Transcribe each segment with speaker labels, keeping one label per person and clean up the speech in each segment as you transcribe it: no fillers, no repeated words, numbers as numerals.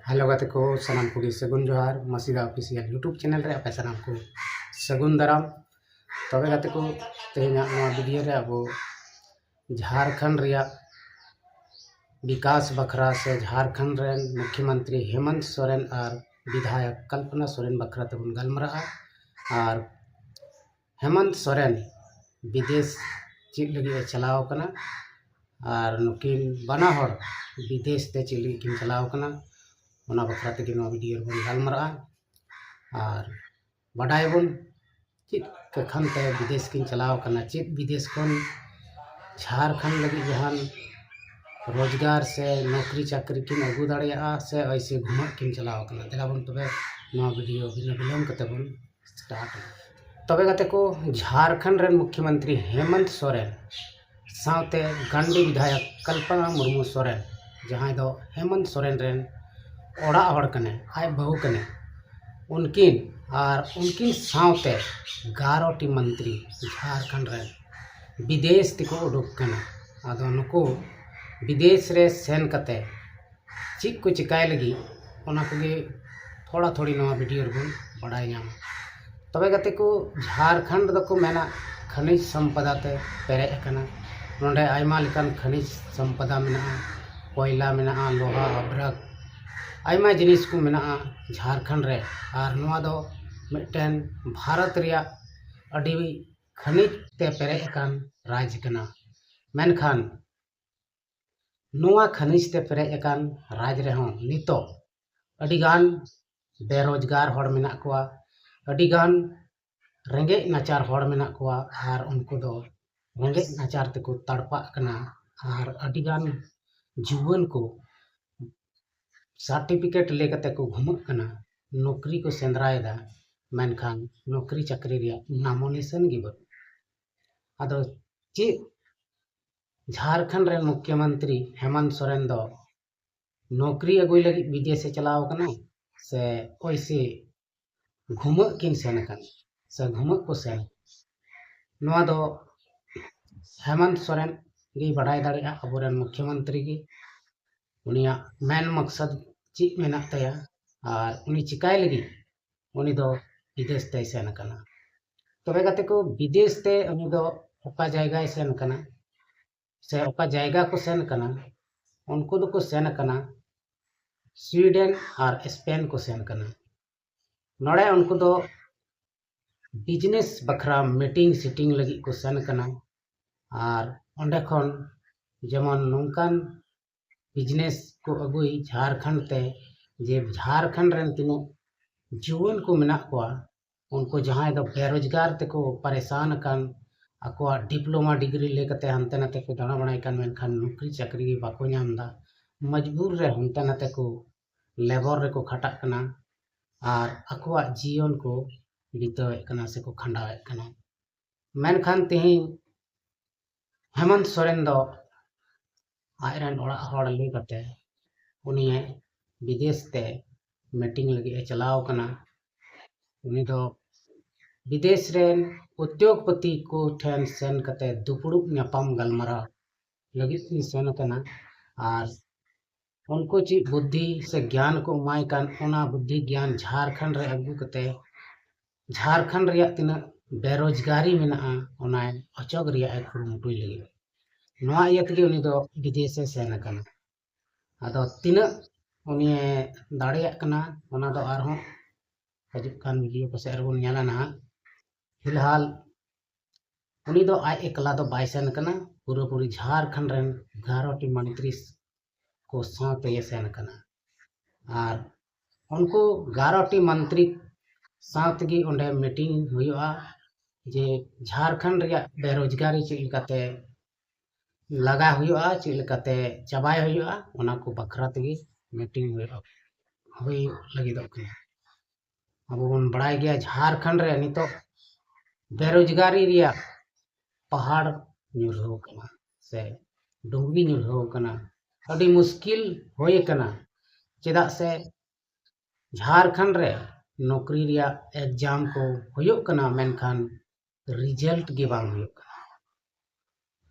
Speaker 1: Hello गाते को सानाम को सगुन जोहार मसीदा ऑफिशियल यूट्यूब चैनल रे आपे सानाम को सगुन दाराम तबे गाते को तेहना नवा वीडियो रे अब झारखंड रिया विकास बखरा से झारखंड रेन मुख्यमंत्री हेमंत सोरेन और विधायक कल्पना सोरेन बखरा तबन गलमरा और हेमंत सोरेन विदेश चीज लगी चलाव कना और नुकिन बना हर विदेश ते चीज लगी किन चलाव कना ओना बखरा तेगे नवा वीडियो बन गलमरा और बाडाय बन चित कखन ते विदेश किन चलाव कना चित विदेश कोन झारखंड लगी जहान रोजगार से नौकरी चाकरी किन अगू दाड़िया से ऐसे घुमा किन चलाव कना देला बन तबे नवा वीडियो बिना विलंब कते बन स्टार्ट तबे गाते को झारखंड रेन मुख्यमंत्री हेमंत सोरेन साथे गांडी विधायक कल्पना मुर्मू सोरेन जहां दो हेमंत सोरेन रेन ओड़ा हड़ कने आय बहु कने उनकिन और उनकिन साथे 11 मंत्री झारखंड रे विदेश तिको उडुक कना आदो नुको विदेश रे सेन कते चिक को चिकाय लगी ओना कोगे थोड़ा थोड़ी नवा वीडियो बन बड़ाय नाम तबे गते को झारखंड दको मेना खनिज संपदा ते पेरे कना नोंडे आयमा लेकान खनिज संपदा मेना कोयला मेना लोहा अब्रक आयमा जिनिस को मेना झारखंड रे और नवा दो मिटन भारत रिया अडी खनिज ते पेरे एकान राज्य कना मेनखान नवा खनिज ते पेरे एकान राज्य रे हों नितो अडी गान बेरोजगार हड़ मेना कोआ अडी गान रेंगे नाचार हड़ मेना कोआ और उनको दो रेंगे नाचार ते को तड़पा कना और अडी गान जुवन को सर्टिफिकेट लेकते को घुमक कना नौकरी को सेंद्रायदा मेनखान नौकरी चाकरी रिया नामोनिशन गी बन आदो चे झारखंड रे मुख्यमंत्री हेमंत सोरेन दो नौकरी अगुई लगी विदेश से चलाव कना से ओइसे घुमक किन सेन कन से घुमक को सेन नवा दो हेमंत सोरेन गी बड़ाई दाड़िया अबोरेन मुख्यमंत्री गी उनिया मेन मकसद चीज मेना तया और उनी चिकाय लगी उनी दो विदेश ते सेन कना तबे गाते को विदेश ते उनी दो ओका जायगा सेन कना से ओका जायगा को सेन कना उनको दो को सेन कना स्वीडन और स्पेन को सेन कना नोड़े उनको दो बिजनेस बखरा मीटिंग सीटिंग लगी को सेन कना और ओंडे खन जेमन नौकान बिजनेस को अगुई झारखंड ते जे झारखंड रेन तिनो जुवन को मेना कोआ उनको जहां दो बेरोजगार ते को परेशान कान अकोआ डिप्लोमा डिग्री लेकते हंते नते को दाना बनाई कान मेनखान नौकरी चाकरी गी बाको नामदा मजबूर रे हंते नते को लेबर रे को खटा कना और अकोआ जीवन को बितावे कना से को खंडावे कना मेनखान तेही हेमंत सोरेन दो आयरन ओड़ा हड़ लेकते उनिए विदेश ते मीटिंग लगी चलाव कना उनी दो विदेश रेन उद्योगपति को ठेन सेन कते दुपुड़ुक न्यापाम गलमरा लगी सेन कना और उनको ची बुद्धि से ज्ञान को उमाय कान ओना बुद्धि ज्ञान झारखंड रे अगू कते झारखंड रिया तिना बेरोजगारी मेना ओना अचोग रिया एक मुटुई लगी नवा इयतगे उनी दो विदेश से सेन कना आदो तिना उनी दाड़िया कना ओना दो आरहों हजुक कान वीडियो को शेयर बन ᱧᱮᱞᱟ ना फिलहाल उनी दो आय एकला दो बाय सेन कना पूरा पूरी झारखंड रेन 11 मंत्री को साथे ये सेन कना और उनको 11 मंत्री साथ गी ओंडे मीटिंग हुआ जे झारखंड रिया बेरोजगारी चिलकाते लगा हुआ चिलकाते चबाय हुआ ओना को बखरा तेगी मीटिंग हुई लगी दो कना अब बन बड़ाई गया झारखंड रे नितो बेरोजगारी रिया पहाड़ ᱧᱩᱨᱦᱟᱹᱣ कना से डुंगी ᱧᱩᱨᱦᱟᱹᱣ कना अड़ी मुश्किल होए कना चेदा से झारखंड रे नौकरी रिया एग्जाम को हुयो कना मेनखान रिजल्ट गे बांग हुयो कना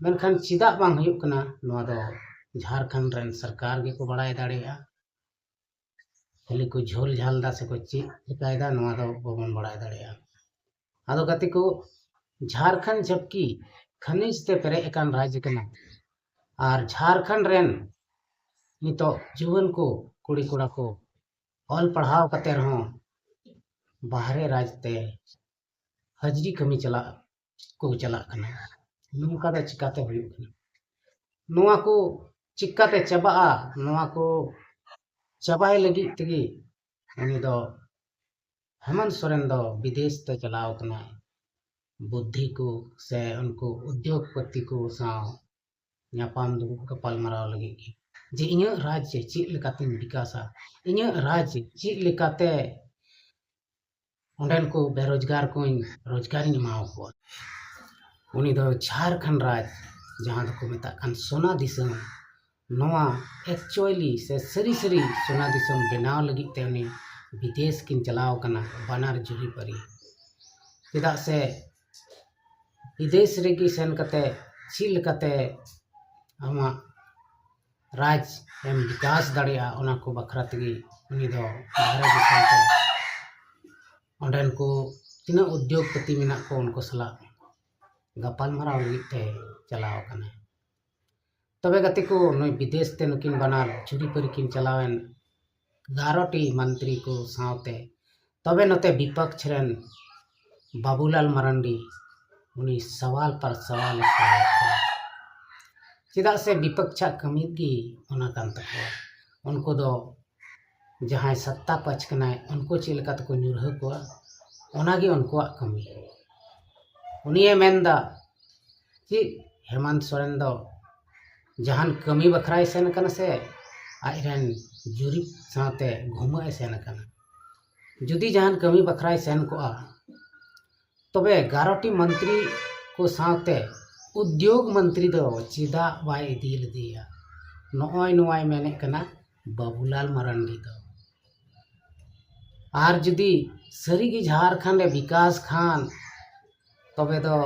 Speaker 1: मेनखान चिदा बांग हुयो कना नवा दो झारखंड रेन सरकार गे को बड़ाई दाड़िया खाली को झोल झालदा से को चेक चिकायदा नवा दो बाबन बड़ाय दाड़ेया। आदो गति को झारखंड जबकि खनिज ते पेरे एकान राज्य कना और झारखंड रेन नितो जुवन को कुड़ी कुड़ा को ऑल पढ़ाव कते रहो बाहरे राज्य ते हजरी कमी चला को चला कना नुका दा चिकाते हुई कना नुआ को चिकाते चबाआ नुआ को चबाई लगी तगी उनी दो हेमंत सोरेन दो विदेश ते चलाव कना बुद्धि को से उनको उद्योगपति को साव ᱧᱟᱯᱟᱢ ᱫᱩᱲᱩᱵ ᱜᱟᱯᱟᱞᱢᱟᱨᱟᱣ ᱞᱟᱹᱜᱤᱫ ᱜᱮ ᱡᱮ ᱤᱧᱟᱹᱜ ᱨᱟᱡᱽ ᱪᱮᱫ ᱞᱮᱠᱟᱛᱮᱧ ᱵᱤᱠᱟᱥᱟ ᱤᱧᱟᱹᱜ ᱨᱟᱡᱽ ᱪᱮᱫ ᱞᱮᱠᱟᱛᱮ ᱚᱸᱰᱮᱱ ᱠᱚ ᱵᱮᱨᱳᱡᱽᱜᱟᱨ ᱠᱚᱧ ᱨᱳᱡᱽᱜᱟᱨᱤᱧ ᱮᱢᱟᱣ ᱠᱚᱣᱟ उनी दो झारखंड राज जहाँ दो को मेता कान सोना दिसम नवा एक्चुअली से सरी सरी सोना दिसम बनाव लगी ते उनी विदेश किन चलाव कना बानार जुरी परी चेदा से विदेश रेगी सेन कते चील कते आमा राज एम विकास दाड़िया ओना को बखरा तगी उनी दो बाहर दिसम ते ओंडेन को तीना उद्योगपति मेना को उनको सला गपालमाराव लगी ते चलाव कना तबे गति को नई विदेश ते नुकिन बानार जुरी परी किन चलावेन 11टी मंत्री को सावते तबे नते विपक्ष रेन बाबूलाल मरांडी उनी सवाल पर सवाल चेदा से विपक्षा कमी की ओना कान तको उनको दो जहां सत्ता पक्ष कना उनको चिलका तको न्यूरह को ओना गे उनको कमी उनी मेंदा कि हेमंत सोरेन दो जहान कमी बखराय सेन कना से आइरन जुरी साथे घुमाय सेन कना जुदी जहान कमी बखराय सेन को तबे 11टी मंत्री को साथे उद्योग मंत्री दो चिदा बाय इदिल दिया नोय नोय मेने कना बाबूलाल मरांडी दो आर जुदी सरी की झारखंड विकास खान तबे दो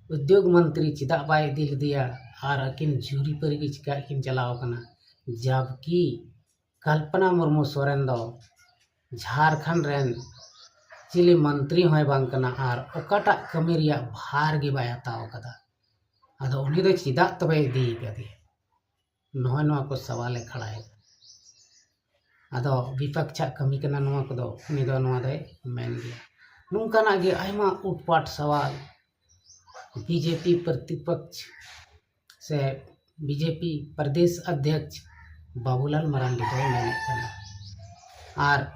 Speaker 1: उद्योग मंत्री चिदा बाय दिल दिया और अकिन जुरी पर की चिका किन चलाव कना जबकि कल्पना मुर्मू सोरेन दो झारखंड रेन चिली मंत्री होय बांग कना और ओकाटा कमी रिया भार गे बाय हताव कदा आदो उनी दो चिदा तबे दी कदी नोय नोआ को सवाल खड़ाए आदो विपक्षा कमी कना नोआ को दो उनी दो नोआ दे मेन गया नुकाना गे आयमा उठपाट सवाल बीजेपी प्रतिपक्ष से बीजेपी प्रदेश अध्यक्ष बाबूलाल मरांडी दो मेने कना और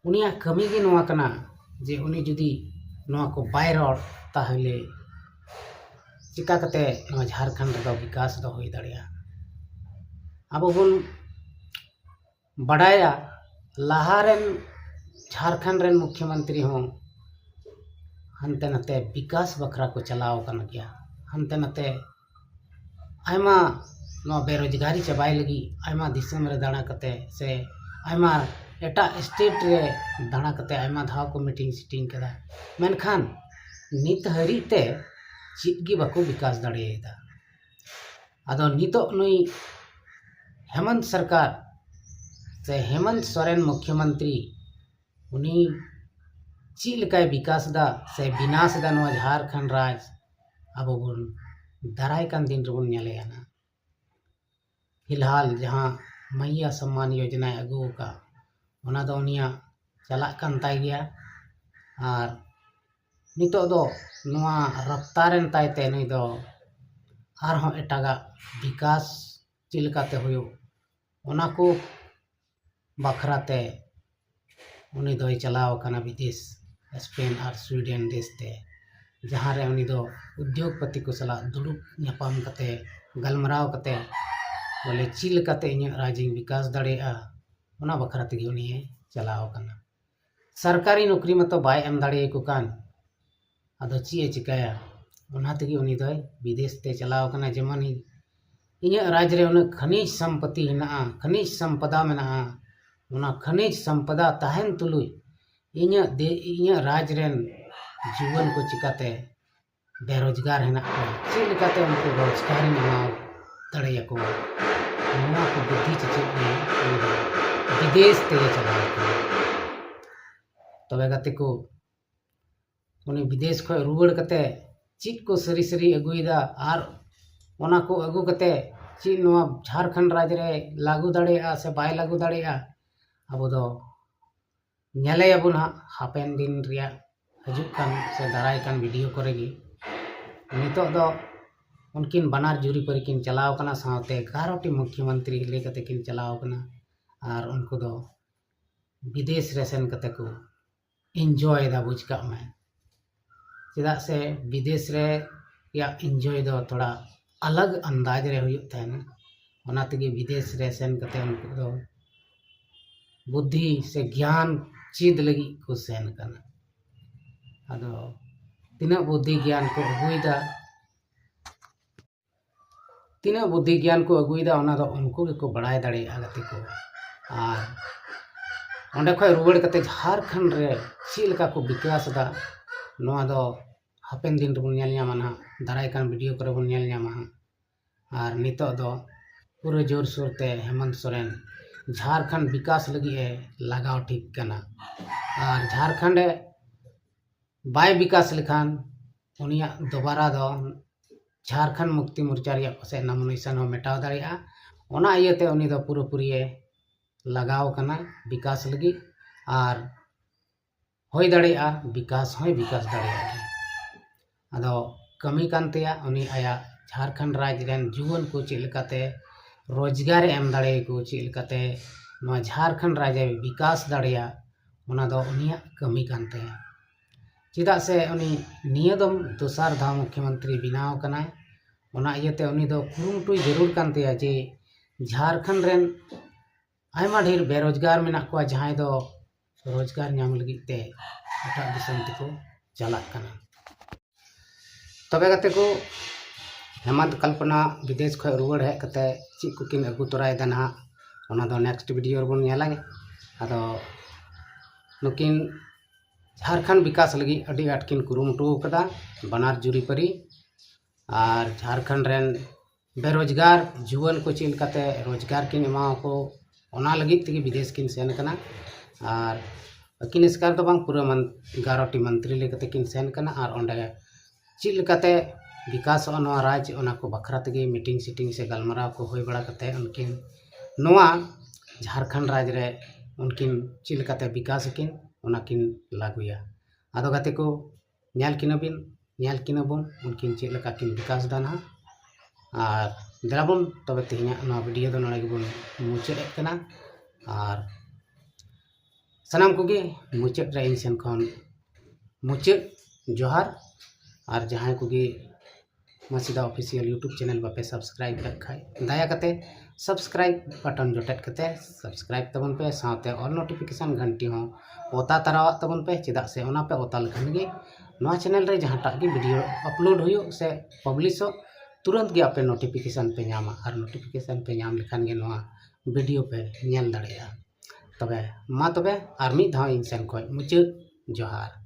Speaker 1: उनिया कमी गे नोआ कना जे उनी जुदी नोआ को बाय रोड ताहले चिका कते नोआ झारखंड दो विकास दो होई दाड़िया अब बुन बड़ाया लाहारेन झारखंड रेन मुख्यमंत्री हो हनते नते विकास बखरा को चलाव कन गया हनते नते आयमा नो बेरोजगारी चबाई लगी आयमा दिसम रे दाणा कते से आयमा एटा स्टेट रे दाणा कते आयमा धाव को मीटिंग सिटिंग कदा मेनखान नित हरिते चितगी बाको विकास दाड़ेदा आदो नितो नुई हेमंत सरकार से हेमंत सोरेन मुख्यमंत्री उनी चिलकाय विकास दा से विनाश दा नवा झारखंड राज अब बुन दाराय कान दिन रुन नेले ना फिलहाल जहां मैया सम्मान योजना अगू का ओना दो उनिया चला कान ताय गया और नितो दो नवा रफ्तारेन तायते नै दो आरहों एटागा विकास चिलकाते हुयो ओना को बखराते उनी दो चलाव कना विदेश स्पेन और स्वीडन देश ते जहाँ रे उनी दो उद्योगपति को सला दुड़ुब ᱧᱟᱯᱟᱢ कते गलमराव कते बोले चिल कते इन राज्य विकास दाड़ेया ओना बखरा तेगे उनी चलाव कना सरकारी नौकरी मतो बाय एम दाड़े को कान आदो ची चिकाया ओना तेगे उनी दो विदेश ते चलाव कना जेमन इन राज्य रे उन खनिज संपत्ति हिना खनिज संपदा मेना ओना खनिज संपदा ताहन तुलुई इन राज रेन जीवन को चिकाते बेरोजगार है चिकाते उनको रोजगार एमाव दाड़े को बुद्धि चेचे विदेश तेगे चलाव कना तबे गाते को उनी विदेश खय रुवाड़ कते चीज को सरी सरी अगुईदा आर ओना को अगु कते चीज नोआ झारखंड राज्य रे लागू दाड़ेया से बाय लागू दाड़ेया अब दो नेले याबुन हापेन दिन रिया हजुक कान से दाराय कान वीडियो करेगी नितो दो उनकिन बनार जुरी पर किन चलाव कना साथे 11टी मुख्यमंत्री ले कते किन चलाव कना और उनको दो विदेश रे सेन कते को एंजॉय दा बुझ का में चेदा से विदेश रे या एंजॉय दो थोड़ा अलग अंदाज रे हुयुक थाना ओना तगे विदेश रे सेन कते उनको दो बुद्धि से ज्ञान चीद लगी को सेन कना अदो तीना बुद्धि ज्ञान को अगुईदा तीना बुद्धि ज्ञान को अगुईदा ओना दो उनको को बड़ाय दाड़े आगते को और ओंडे खय रुवाड़ कते झारखंड रे चीलका को विकास दा नोआ दो हापेन दिन रे नेल न्यामा ना दाराय कान वीडियो करे बन नेल न्यामा और नितो दो पूरे जोर शोर ते हेमंत सोरेन झारखंड विकास लगी है लगाव ठीक कना और झारखंड बाय विकास लिखान उनिया दोबारा दो झारखंड मुक्ति मोर्चा रिया पासे नॉमिनेशन हो मेटाव दाड़ेया ओना इयते उनी दो पूरी लगाव कना विकास लगी और होय दाड़ेया विकास दाड़ेया अदो कमी कानतेया उनी आया झारखंड राज्य रेन जुवन को चिलकाते रोजगार एम दाड़े को चिलकाते नोआ झारखंड राज्य विकास दाड़ेया ओना दो उनिया कमी कानतेया चेदा से उनी नियदम दोसार धाव मुख्यमंत्री बनाव कना ओना इयते उनी दो कुरुमुटुई जरूर कानतेया जे झारखंड रेन आयमा ढेर बेरोजगार मेना को जहां दो रोजगार नाम लगी ते एटा दिसम तको चलाक कना तबे गते को हेमंत कल्पना विदेश खय रुवाड़ हे कते ची को किन अगु तोराय दना ओना दो नेक्स्ट वीडियो बन नेला अदो नुकिन झारखंड विकास लगी अडी आटकिन कुरुमुटु कदा बनार जुरी परी और झारखंड रेन बेरोजगार जुवन को चिल कते रोजगार किन एमा को ओना लगी तगी विदेश किन सेन कना और अकिन इसकार तो बांग पूरा 11टी मंत्री ले कते किन सेन कना और ओंडे चिल कते विकास ओना राज्य ओना को बखरा तगी मीटिंग सीटिंग से गलमराव को होय बड़ा कते उनकिन नोआ झारखंड राज्य रे उनकिन चिल कते विकास किन ओना किन लागुया आदो गते को न्याल किनबुन उनकिन चिल लका किन विकास दाना और देलाबुन तबे तिहिना नोआ वीडियो दो नोडे गेबुन मुचाद कना और सनाम कोगे मुचाद रे इन सेन खन मुचाद जोहार और जहां कोगे मसीदा ऑफिशियल यूट्यूब चैनल बापे सब्सक्राइब कर खाय दया कते सब्सक्राइब बटन जोटेट कते सब्सक्राइब तबन पे साथे और नोटिफिकेशन घंटी हो ओता तरावा तबन पे चेदा से ओना पे ओता लखन गे नोआ चैनल रे जहांटा गे वीडियो अपलोड हुयो से पब्लिश हो तुरंत गे आपे नोटिफिकेशन पे नामा और नोटिफिकेशन पे नाम लिखान गे नोआ वीडियो पे नेल दाड़ेया तबे मा तबे आर मी धाव इन सेन खय मुचाद जोहार।